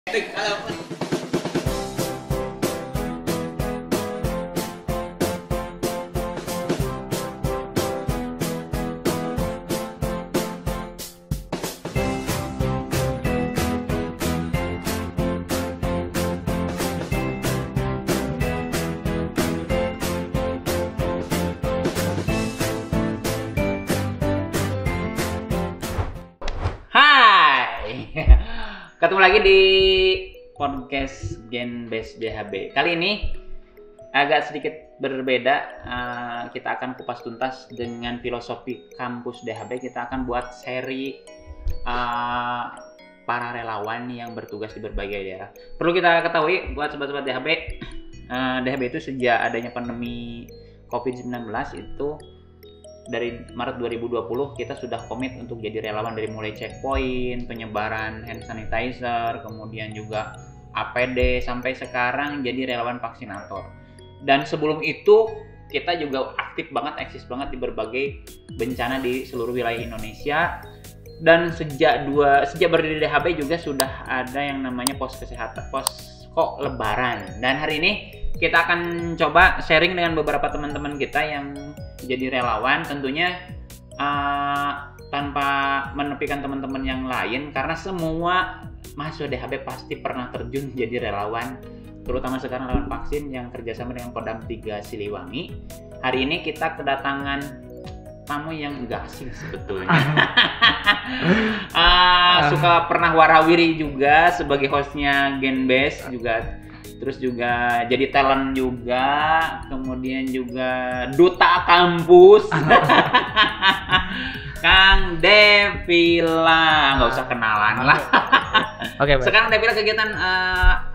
Hai, ketemu lagi di podcast Genbes DHB. Kali ini agak sedikit berbeda. Kita akan kupas tuntas dengan filosofi kampus DHB. Kita akan buat seri para relawan yang bertugas di berbagai daerah. Perlu kita ketahui buat sobat-sobat DHB, DHB itu sejak adanya pandemi COVID-19 itu dari Maret 2020 kita sudah komit untuk jadi relawan dari mulai checkpoint, penyebaran hand sanitizer, kemudian juga APD sampai sekarang jadi relawan vaksinator. Dan sebelum itu kita juga aktif banget, eksis banget di berbagai bencana di seluruh wilayah Indonesia. Dan sejak berdiri DHB juga sudah ada yang namanya posko lebaran. Dan hari ini kita akan coba sharing dengan beberapa teman-teman kita yang jadi relawan, tentunya tanpa menepikan teman-teman yang lain, karena semua mahasiswa DHB pasti pernah terjun jadi relawan, terutama sekarang relawan vaksin yang kerjasama dengan Kodam 3 Siliwangi. Hari ini kita kedatangan tamu yang enggak asing sebetulnya. Suka pernah warawiri juga sebagai hostnya Genbes juga. Terus juga jadi talent juga, kemudian juga duta kampus. Kang Devila, nggak usah kenalan lah. Oke, sekarang Devila kegiatan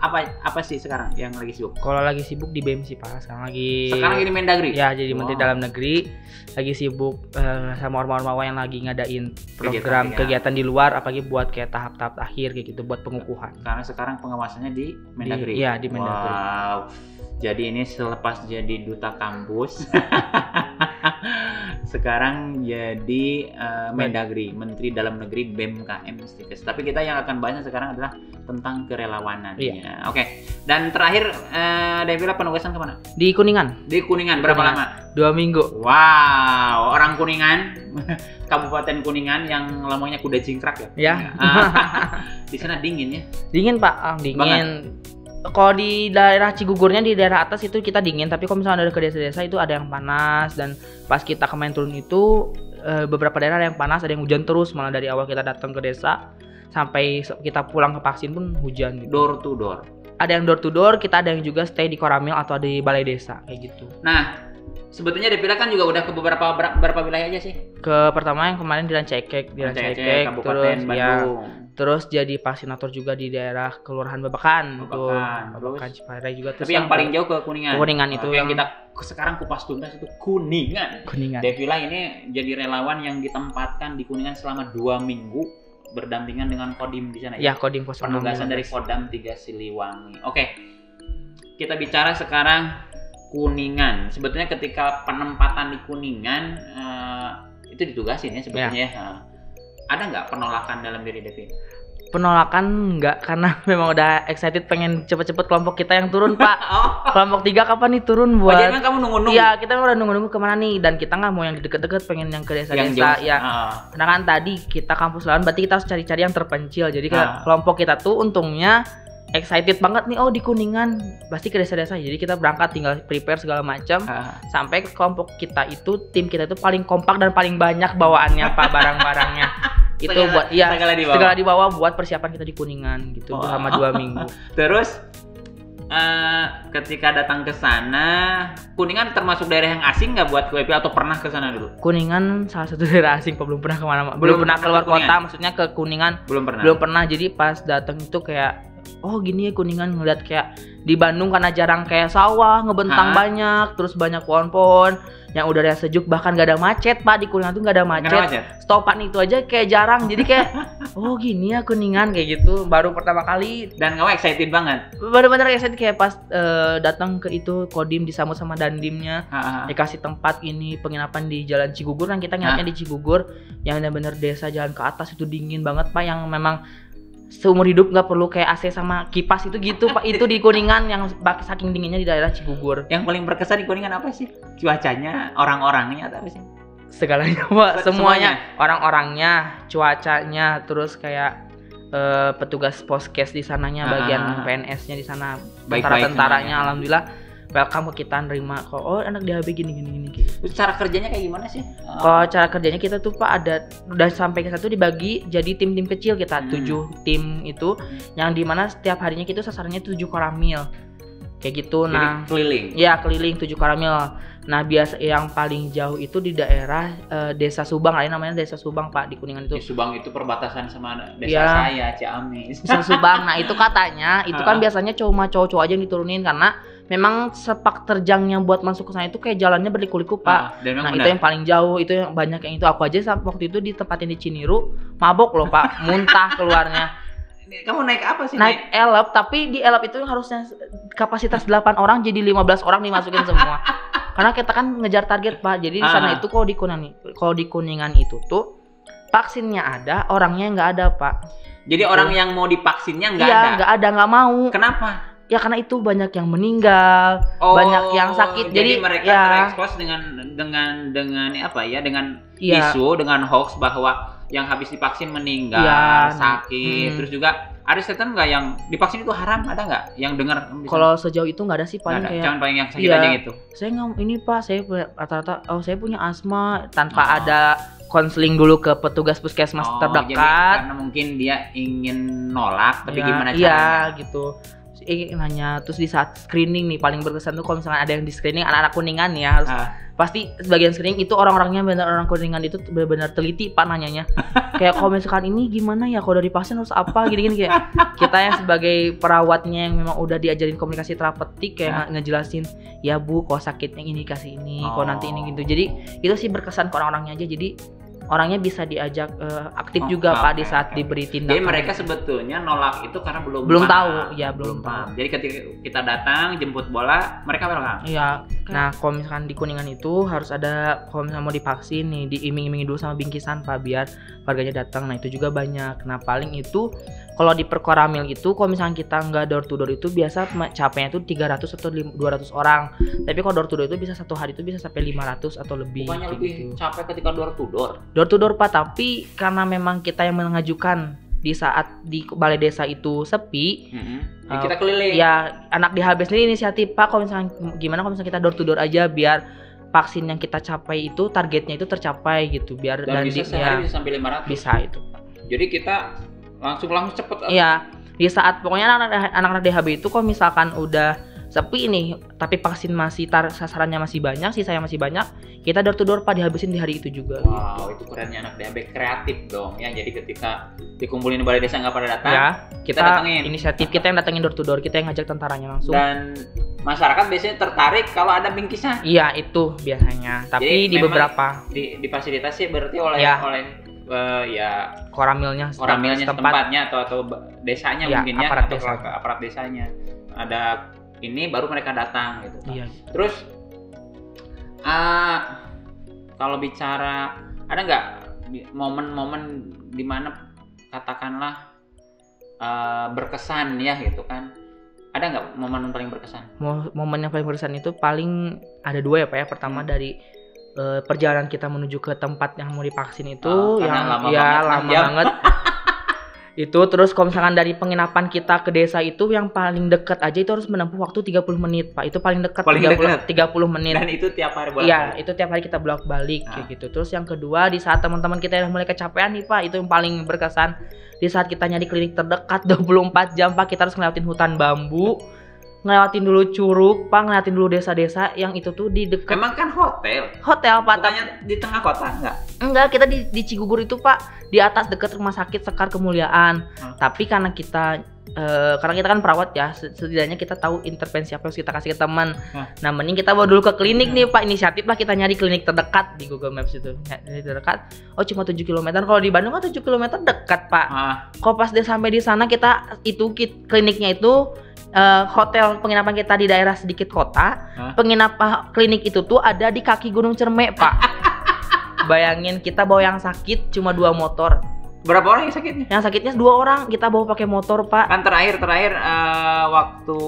apa sih sekarang yang lagi sibuk? Kalau lagi sibuk di BEM sih Pak. Sekarang lagi di Mendagri. Ya, jadi Menteri Dalam Negeri. Lagi sibuk sama ormawa-ormawa yang lagi ngadain program kegiatan di luar, apalagi buat kayak tahap-tahap akhir kayak gitu buat pengukuhan. Karena sekarang pengawasannya di Mendagri. Iya, di Mendagri. Wow. Jadi ini selepas jadi duta kampus sekarang jadi Mendagri, Menteri Dalam Negeri BMKM Stikes. Tapi kita yang akan bahas sekarang adalah tentang kerelawanan. Iya. Oke. Dan terakhir Devila penugasan kemana? Di Kuningan. Di Kuningan berapa lama? 2 minggu. Wow, orang Kuningan, Kabupaten Kuningan yang lamanya kuda jingkrak ya? Ya. Di sana dingin ya? Dingin Pak, dingin. Kalau di daerah Cigugurnya, di daerah atas itu kita dingin, tapi kalau misalnya ada ke desa-desa itu ada yang panas. Dan pas kita kemarin turun itu beberapa daerah ada yang panas, ada yang hujan terus, malah dari awal kita datang ke desa sampai kita pulang ke vaksin pun hujan gitu. Door to door? Ada yang door to door, kita ada yang juga stay di Koramil atau di balai desa kayak gitu. Nah, sebetulnya Devila kan juga udah ke beberapa wilayah aja sih. Ke pertama yang kemarin di Rancakek, Kabupaten Bandung. Terus jadi vaksinator juga di daerah Kelurahan Babakan, Ciparai juga. Tapi yang paling jauh ke Kuningan. Kuningan itu yang kita sekarang kupas tuntas itu Kuningan. Devila ini jadi relawan yang ditempatkan di Kuningan selama 2 minggu berdampingan dengan Kodim di sana ya. Ya, Kodim penugasan dari Kodam 3 Siliwangi. Oke. Kita bicara sekarang Kuningan. Sebetulnya ketika penempatan di Kuningan itu ditugasin ya sebetulnya. Ya. Ada nggak penolakan dalam diri Devila? Penolakan nggak, karena memang udah excited pengen cepet-cepet kelompok kita yang turun Pak. Kelompok 3 kapan nih turun buat? Jadi kan kamu nunggu-nunggu? Iya, kita udah nunggu-nunggu kemana nih, dan kita nggak mau yang deket-deket, pengen yang ke desa-desa ya. Karena kan tadi kita kampus lawan, berarti kita harus cari-cari yang terpencil. Jadi kelompok kita tuh untungnya excited banget nih, oh di Kuningan pasti ke desa-desa. Jadi kita berangkat, tinggal prepare segala macam sampai kelompok kita itu, tim kita itu paling kompak dan paling banyak bawaannya Pak, barang-barangnya. Itu buat segala dibawa buat persiapan kita di Kuningan gitu selama 2 minggu. Terus ketika datang ke sana, Kuningan termasuk daerah yang asing nggak buat WP atau pernah ke sana dulu? Kuningan salah satu daerah asing, belum pernah kemana-mana, belum pernah keluar kota, maksudnya ke Kuningan belum pernah. Jadi pas datang itu kayak, oh gini ya Kuningan, ngeliat kayak di Bandung karena jarang kayak sawah ngebentang banyak, terus banyak pohon-pohon yang udara sejuk, bahkan gak ada macet Pak. Di Kuningan tuh gak ada macet. Stopan itu aja kayak jarang. Jadi kayak oh gini ya Kuningan kayak gitu. Baru pertama kali. Dan kamu excited banget? Bener-bener excited, kayak pas datang ke itu Kodim, disambut sama dandimnya, dikasih tempat ini penginapan di Jalan Cigugur. Kan kita nginapnya di Cigugur yang bener-bener desa, jalan ke atas itu dingin banget Pak, yang memang seumur hidup nggak perlu kayak AC sama kipas itu gitu Pak. Itu di Kuningan yang saking dinginnya di daerah Cigugur. Yang paling berkesan di Kuningan apa sih? Cuacanya, orang-orangnya atau apa sih? Segalanya Pak, semuanya. Orang-orangnya, cuacanya, terus kayak petugas poskes di sananya, bagian PNS-nya di sana, tentara-tentaranya, alhamdulillah welcome ke kita, nerima kok. Oh anak DHB gini gitu. Cara kerjanya kayak gimana sih? Kalau cara kerjanya kita tuh Pak ada udah sampai ke satu dibagi jadi tim-tim kecil kita 7 tim itu yang dimana setiap harinya kita sasarannya 7 koramil kayak gitu. Jadi nah keliling. Ya keliling 7 koramil. Nah biasa yang paling jauh itu di daerah Desa Subang, namanya Desa Subang Pak, di Kuningan itu. Di Subang itu perbatasan sama desa saya, Ciamis. Desa Subang. Nah itu katanya itu kan biasanya cuma cowok-cowok aja yang diturunin karena memang sepak terjangnya buat masuk ke sana itu kayak jalannya berliku-liku Pak. Nah itu yang paling jauh, itu yang banyak yang itu. Aku aja waktu itu ditempatin di Ciniru mabok loh Pak, muntah keluarnya. Kamu naik apa sih? Naik elep, tapi di elep itu harusnya kapasitas 8 orang jadi 15 orang dimasukin semua. Karena kita kan ngejar target Pak. Jadi di sana itu kalau di Kuningan itu tuh vaksinnya ada, orangnya nggak ada Pak. Jadi orang yang mau divaksinnya nggak ada? Iya nggak ada, nggak mau. Kenapa? Ya karena itu banyak yang meninggal, banyak yang sakit. Jadi mereka terekspos dengan apa ya? Dengan isu, dengan hoax bahwa yang habis divaksin meninggal, sakit. Terus juga ada statement nggak yang divaksin itu haram? Ada nggak yang dengar? Kalau sejauh itu nggak ada sih, paling kayak jangan paling yang sakit aja gitu. Saya nggak ini Pak, saya rata-rata saya punya asma tanpa ada konseling dulu ke petugas puskesmas terdekat. Jadi karena mungkin dia ingin nolak, tapi gimana caranya? Iya gitu. Nanya terus di saat screening nih paling berkesan tuh kalau misalkan ada yang di screening anak-anak Kuningan ya harus pasti sebagian screening itu orang-orangnya benar orang Kuningan itu benar-benar teliti Pak nanyanya. Kayak kalau misalkan ini gimana ya kalau dari pasien harus apa gini-gini kayak kita yang sebagai perawatnya yang memang udah diajarin komunikasi terapeutik kayak ngejelasin ya Bu kalau sakitnya ini kasih ini, kalau nanti ini gitu. Jadi itu sih berkesan ke orang-orangnya aja. Jadi orangnya bisa diajak aktif juga Pak di saat diberi tindakan. Jadi mereka sebetulnya nolak itu karena belum tahu, ya belum tahu. Jadi ketika kita datang jemput bola, mereka welcome. Iya. Nah, kalau misalkan di Kuningan itu harus ada kalau misalkan mau divaksin nih diiming-imingi dulu sama bingkisan Pak biar warganya datang. Nah, itu juga banyak. Nah, paling itu kalau di Perkoramil itu kalau misalkan kita nggak door to door itu biasa capeknya itu 300 atau 200 orang. Tapi kalau door to door itu bisa satu hari itu bisa sampai 500 atau lebih. Bukannya lebih capek ketika door to door? Door to door Pak, tapi karena memang kita yang mengajukan di saat di balai desa itu sepi, kita keliling. Ya anak DHB sendiri inisiatif Pak, kalau misalnya gimana kalau misalnya kita door to door aja biar vaksin yang kita capai itu targetnya itu tercapai gitu, biar dan bisa sehari bisa sampai 500. Bisa itu. Jadi kita langsung cepet. Iya, di saat pokoknya anak-anak DHB itu kalau misalkan udah sepi nih, tapi vaksin masih sasarannya masih banyak, sisanya masih banyak, kita door to door Pak dihabisin di hari itu juga. Wow, itu kerennya anak DHB, kreatif dong ya. Jadi ketika dikumpulin di balai desa nggak pada datang, ya, kita datengin. Inisiatif kita yang datengin door to door, kita yang ngajak tentaranya langsung. Dan masyarakat biasanya tertarik kalau ada bingkisan. Iya, itu biasanya. Tapi jadi di beberapa difasilitasi berarti oleh koramilnya tempatnya atau desanya ya, mungkin aparat atau aparat desanya. Ada ini baru mereka datang gitu. Iya. Terus kalau bicara ada nggak momen-momen dimana katakanlah berkesan ya gitu kan? Ada nggak momen paling berkesan? Momen yang paling berkesan itu paling ada 2 ya Pak ya. Pertama dari perjalanan kita menuju ke tempat yang mau divaksin itu yang lama banget. Itu terus kalau misalkan dari penginapan kita ke desa itu yang paling dekat aja itu harus menempuh waktu 30 menit Pak. Itu paling dekat 30 menit. Dan itu tiap hari bolak-balik. Iya, itu tiap hari kita bolak-balik kayak gitu. Terus yang kedua di saat teman-teman kita yang mulai kecapean nih Pak, itu yang paling berkesan. Di saat kita nyari klinik terdekat 24 jam Pak, kita harus ngelewatin hutan bambu, ngelewatin dulu Curug Pak, ngelewatin dulu desa-desa yang itu tuh di dekat. Emang kan hotel Pak. Bukannya di tengah kota enggak, kita di Cigugur itu Pak, di atas dekat rumah sakit Sekar Kemuliaan. Tapi karena kita kan perawat ya, setidaknya kita tahu intervensi apa yang harus kita kasih ke teman. Nah, mending kita bawa dulu ke klinik nih Pak, inisiatif lah kita nyari klinik terdekat di Google Maps itu. Klinik terdekat, cuma 7 km. Kalau di Bandung kan 7 km dekat Pak. Kalau pas dia sampai di sana kliniknya itu hotel penginapan kita di daerah sedikit kota. Penginapan klinik itu tuh ada di kaki Gunung Cermek Pak. Bayangin kita bawa yang sakit cuma 2 motor. Berapa orang yang sakitnya? Yang sakitnya 2 orang, kita bawa pakai motor, Pak. Kan terakhir waktu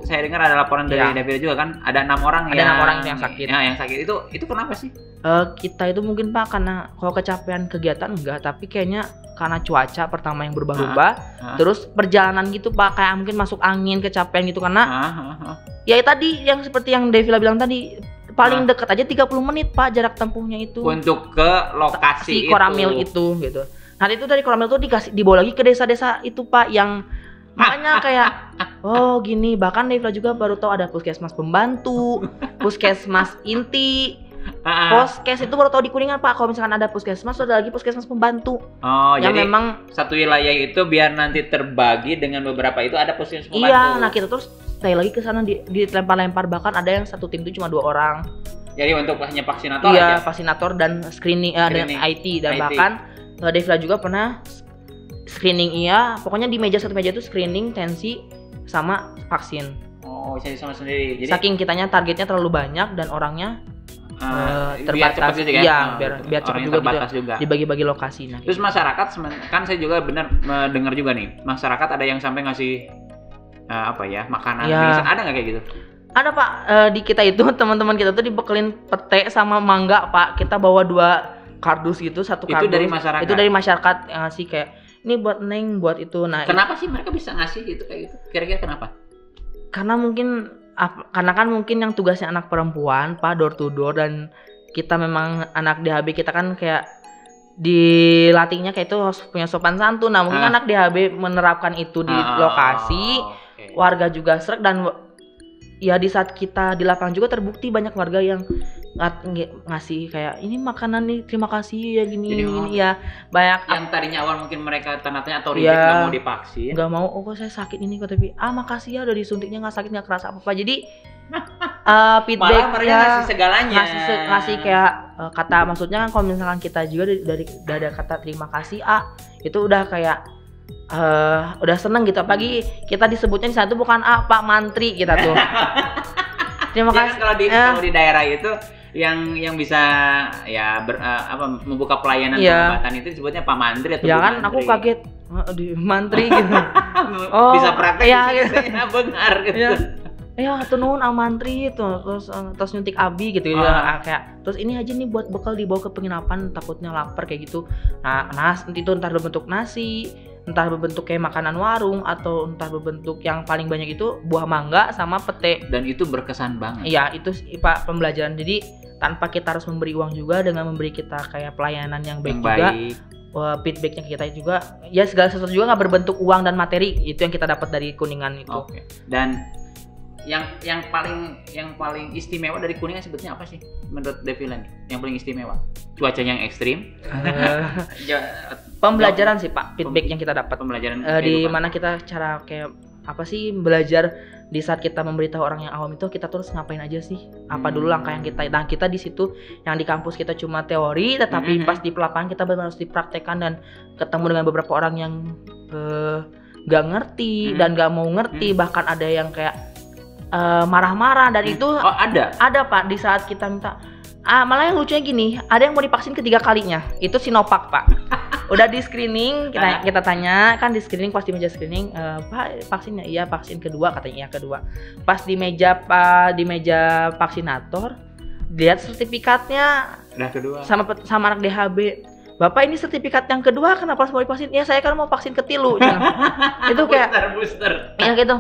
saya dengar ada laporan dari Devila juga kan, ada 6 orang ada 6 orang yang sakit. Ya, yang sakit itu kenapa sih? Kita itu mungkin Pak karena kalau kecapean kegiatan enggak, tapi kayaknya karena cuaca pertama yang berubah-ubah, terus perjalanan gitu Pak, kayak mungkin masuk angin, kecapean gitu karena ya tadi yang seperti yang Devila bilang tadi, paling dekat aja 30 menit Pak jarak tempuhnya itu. Untuk ke lokasi Koramil itu gitu. Nah itu dari Koramil itu dibawa lagi ke desa-desa itu Pak, yang makanya kayak oh gini, bahkan Devila juga baru tahu ada puskesmas pembantu, puskesmas inti, poskes itu baru tahu di Kuningan Pak. Kalau misalkan ada puskesmas, ada lagi puskesmas pembantu. Oh yang jadi memang satu wilayah itu biar nanti terbagi dengan beberapa itu ada puskesmas pembantu. Iya, nah kita terus stay lagi ke sana dilempar-lempar, bahkan ada yang satu tim itu cuma 2 orang. Jadi untuk hanya vaksinator aja? Iya, vaksinator dan screening. Dan IT dan IT. Bahkan Devila juga pernah screening pokoknya di satu meja itu screening, tensi, sama vaksin. Oh, bisa sama sendiri. Jadi saking kitanya targetnya terlalu banyak dan orangnya terbatas. Biar cepat juga gitu. Dibagi-bagi lokasi. Nah, terus masyarakat kan saya juga benar mendengar juga nih, masyarakat ada yang sampai ngasih makanan, ada nggak kayak gitu? Ada Pak, di kita itu teman-teman kita tuh dibekelin pete sama mangga Pak. Kita bawa 2 kardus gitu, 1 kardus. Itu dari masyarakat? Itu dari masyarakat yang ngasih kayak, ini buat Neng, buat itu. Nah, kenapa sih mereka bisa ngasih gitu kayak gitu? Kira-kira kenapa? Karena kan mungkin yang tugasnya anak perempuan Pak, door to door, dan kita memang anak DHB, kita kan kayak dilatihnya kayak itu harus punya sopan santun. Nah mungkin anak DHB menerapkan itu di lokasi, warga juga sreg, dan ya di saat kita di lapangan juga terbukti banyak warga yang ngasih kayak ini makanan nih, terima kasih ya gini ya, banyak yang tadinya awal mungkin mereka tanda-tanya atau reject nggak mau divaksin, nggak mau, kok saya sakit ini kok, tapi makasih ya udah disuntiknya, nggak sakit, nggak kerasa apa-apa. Jadi feedback malah ngasih segalanya, ngasih kayak kata, maksudnya kan kalau misalkan kita juga dari ada kata terima kasih itu udah kayak udah seneng gitu. Apalagi kita disebutnya di sana tuh bukan Pak Mantri kita tuh. Terima kasih. Kan kalau di daerah itu yang bisa membuka pelayanan pengobatan itu disebutnya Pak Mantri atau ya kan, aku kaget di Mantri gitu. Bisa praktek gitu. Benar gitu. Ya nuhun Mantri itu, terus nyuntik abi gitu kayak, terus ini aja nih buat bekal dibawa ke penginapan, takutnya lapar kayak gitu. Nah itu entar berbentuk nasi, entah berbentuk kayak makanan warung, atau entah berbentuk yang paling banyak itu buah mangga sama pete. Dan itu berkesan banget. Iya, itu Pak pembelajaran. Jadi tanpa kita harus memberi uang juga, dengan memberi kita kayak pelayanan yang baik juga, feedbacknya kita juga, ya segala sesuatu juga nggak berbentuk uang dan materi, itu yang kita dapat dari Kuningan itu. Oke. Dan yang paling istimewa dari Kuningan sebetulnya apa sih menurut Devila nih? Yang paling istimewa? Cuacanya yang ekstrim? Pembelajaran sih Pak, feedback yang kita dapat. Pembelajaran di mana kita cara kayak apa sih belajar di saat kita memberitahu orang yang awam itu, kita terus ngapain aja sih? Apa dulu langkah yang kita, nah kita di situ yang di kampus kita cuma teori, tetapi pas di lapangan kita benar harus dipraktekkan dan ketemu dengan beberapa orang yang gak ngerti dan gak mau ngerti, bahkan ada yang kayak marah-marah, dan itu ada Pak di saat kita minta. Malah yang lucunya gini, ada yang mau divaksin ketiga kalinya, itu Sinovac Pak. Udah di screening, kita tanya kan, di screening, pas di meja screening, Pak vaksinnya? Iya, vaksin kedua, katanya iya kedua. Pas di meja vaksinator, lihat sertifikatnya kedua. sama anak DHB. Bapak, ini sertifikat yang kedua, kenapa harus mau divaksin? Ya saya kan mau vaksin ketilu. Itu kayak booster. Ya gitu.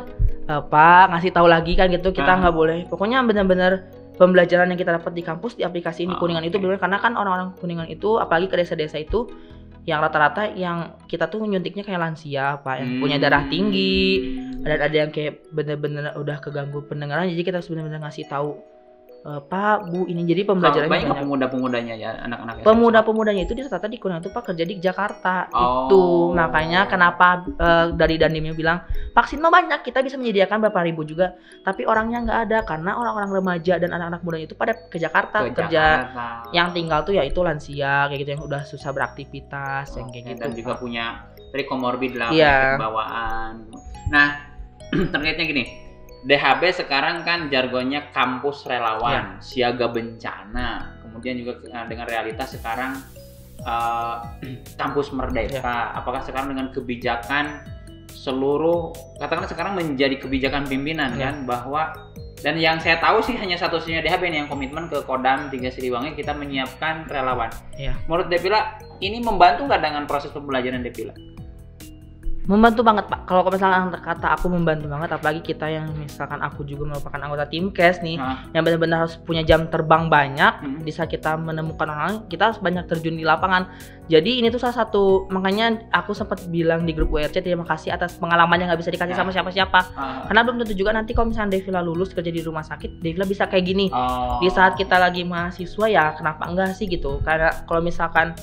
Pak ngasih tahu lagi kan gitu, kita nggak boleh. Pokoknya benar-benar pembelajaran yang kita dapat di kampus di aplikasi ini Kuningan itu benar, karena kan orang-orang Kuningan itu apalagi ke desa-desa itu yang rata-rata yang kita tuh nyuntiknya kayak lansia Pak, yang punya darah tinggi, ada yang kayak bener-bener udah keganggu pendengaran, jadi kita harus bener-bener ngasih tahu Pak, Bu, ini jadi pembelajarannya banyak. Pemuda-pemudanya ya, anak-anak pemuda-pemudanya itu rata-rata di Kuningan itu Pak kerja di Jakarta. Itu makanya kenapa dari Dandimnya bilang vaksin mah banyak, kita bisa menyediakan berapa ribu juga, tapi orangnya nggak ada, karena orang-orang remaja dan anak-anak mudanya itu pada ke Jakarta kerja. Yang tinggal tuh ya itu lansia kayak gitu, yang udah susah beraktivitas, yang kayak gitu. Dan juga punya dari komorbid lah, penyakit bawaan. Nah terkaitnya gini, DHB sekarang kan jargonnya kampus relawan, siaga bencana. Kemudian juga dengan realitas sekarang Kampus Merdeka, apakah sekarang dengan kebijakan seluruh, katakanlah sekarang menjadi kebijakan pimpinan kan, bahwa, dan yang saya tahu sih hanya satu-satunya DHB nih yang komitmen ke Kodam 3 Siliwangi kita menyiapkan relawan. Menurut Devila ini membantu nggak dengan proses pembelajaran Devila? Membantu banget Pak. Kalau misalkan kata aku membantu banget, apalagi kita yang misalkan aku juga merupakan anggota tim kes nih, yang benar-benar harus punya jam terbang banyak. Bisa kita menemukan orang, kita harus banyak terjun di lapangan. Jadi ini tuh salah satu, makanya aku sempat bilang di grup WRC terima kasih atas pengalaman yang nggak bisa dikasih sama siapa-siapa. Karena belum tentu juga nanti kalau misalnya Devila lulus kerja di rumah sakit, Devila bisa kayak gini. Di saat kita lagi mahasiswa ya kenapa enggak sih gitu. Karena kalau misalkan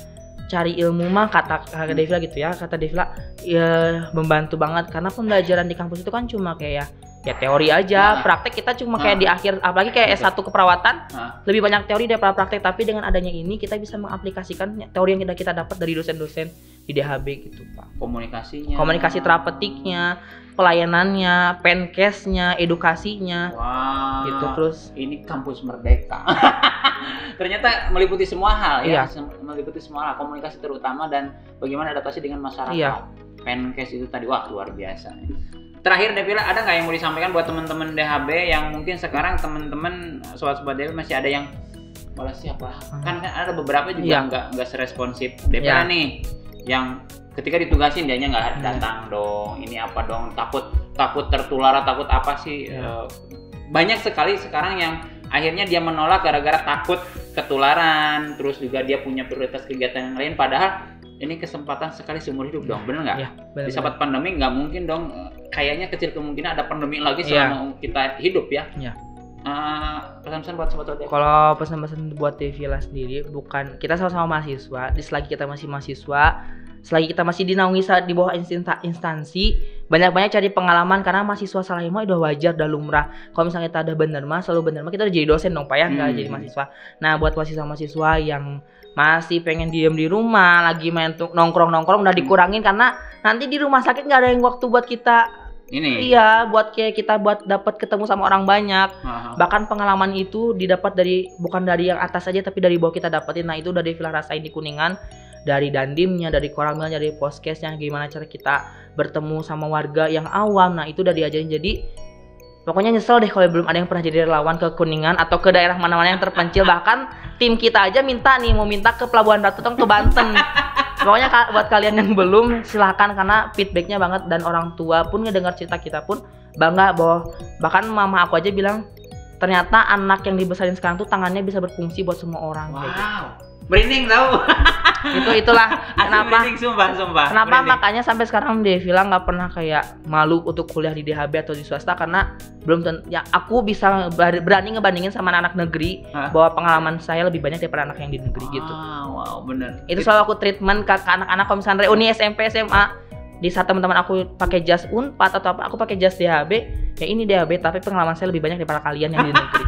cari ilmu mah kata Devila gitu ya, kata Devila ya membantu banget karena pembelajaran di kampus itu kan cuma kayak ya teori aja, praktek kita cuma kayak di akhir, apalagi kayak S1 keperawatan lebih banyak teori daripada praktek, tapi dengan adanya ini kita bisa mengaplikasikan teori yang kita dapat dari dosen-dosen di DHB gitu Pak. Komunikasi terapeutiknya, pelayanannya, penkesnya, edukasinya. Gitu terus. Ini kampus Merdeka. Ternyata meliputi semua hal ya, meliputi semua hal, komunikasi terutama dan bagaimana adaptasi dengan masyarakat. Penkes itu tadi wah luar biasa. Terakhir Devila, ada nggak yang mau disampaikan buat teman-teman DHB yang mungkin sekarang teman-teman sobat-sobat DHB masih ada yang balas siapa? Kan ada beberapa juga nggak seresponsif Devila nih, yang ketika ditugasin dianya nggak datang dong, ini apa dong, takut tertular, takut apa sih? Banyak sekali sekarang yang akhirnya dia menolak gara-gara takut ketularan, terus juga dia punya prioritas kegiatan yang lain, padahal ini kesempatan sekali seumur hidup dong, bener nggak? Di saat pandemi nggak mungkin dong, kayaknya kecil kemungkinan ada pandemi lagi selama kita hidup ya. Pesan-pesan buat sobat DHB. Kalau pesan-pesan buat Devila sendiri, bukan, kita sama-sama mahasiswa, selagi kita masih mahasiswa, selagi kita masih dinaungi di bawah instansi, banyak-banyak cari pengalaman karena mahasiswa salah mah udah wajar, udah lumrah. Kalau misalnya kita ada bener mah, selalu bener mah, kita udah jadi dosen dong Pak ya, nggak jadi mahasiswa. Nah buat mahasiswa-mahasiswa yang masih pengen diem di rumah, lagi main nongkrong-nongkrong udah dikurangin karena nanti di rumah sakit nggak ada yang waktu buat kita ini. Buat kayak kita buat dapat ketemu sama orang banyak. Bahkan pengalaman itu didapat bukan dari yang atas aja tapi dari bawah kita dapetin. Nah itu udah Devila rasain di Kuningan, dari Dandimnya, dari Koramilnya, dari Poskesnya, gimana cara kita bertemu sama warga yang awam. Nah itu udah diajarin. Jadi pokoknya nyesel deh kalau belum ada yang pernah jadi relawan ke Kuningan atau ke daerah mana-mana yang terpencil. Bahkan tim kita aja mau minta ke Pelabuhan Ratu ke Banten. Pokoknya buat kalian yang belum, silahkan, karena feedbacknya banget, dan orang tua pun ngedengar cerita kita pun bangga bahwa bahkan mama aku aja bilang ternyata anak yang dibesarin sekarang tuh tangannya bisa berfungsi buat semua orang. Merinding tau. Itulah kenapa sumpah kenapa merinding. Makanya sampai sekarang Devila nggak pernah kayak malu untuk kuliah di DHB atau di swasta, karena belum ya aku bisa berani ngebandingin sama anak negeri bahwa pengalaman saya lebih banyak daripada anak yang di negeri gitu. Wow, bener. Itu selalu aku treatment ke anak-anak kalau misalnya reuni SMP SMA, di saat teman-teman aku pakai jas Unpad atau apa, aku pakai jas DHB, ya ini DHB tapi pengalaman saya lebih banyak daripada kalian yang di negeri.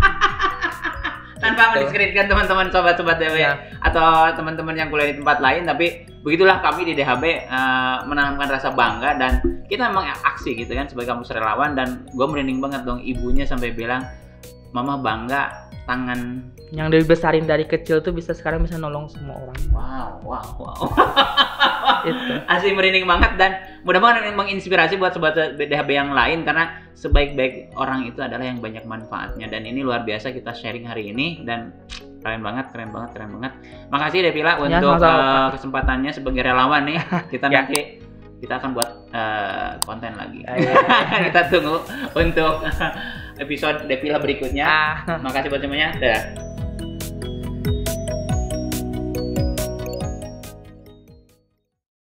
Tanpa mendiskreditkan teman-teman sobat-sobat DHB atau teman-teman yang kuliah di tempat lain, tapi begitulah kami di DHB menanamkan rasa bangga, dan kita memang aksi gitu kan sebagai kampus relawan. Dan gue merinding banget dong, ibunya sampai bilang, mama bangga tangan yang dibesarin dari kecil tuh sekarang bisa nolong semua orang. Wow. Itu. Asli merinding banget, dan mudah-mudahan menginspirasi buat sobat DHB yang lain, karena sebaik-baik orang itu adalah yang banyak manfaatnya. Dan ini luar biasa kita sharing hari ini, dan keren banget. Makasih Devila untuk kesempatannya sebagai relawan nih. Kita nanti kita akan buat konten lagi. Kita tunggu untuk episode Devila berikutnya. Makasih buat semuanya. Dah.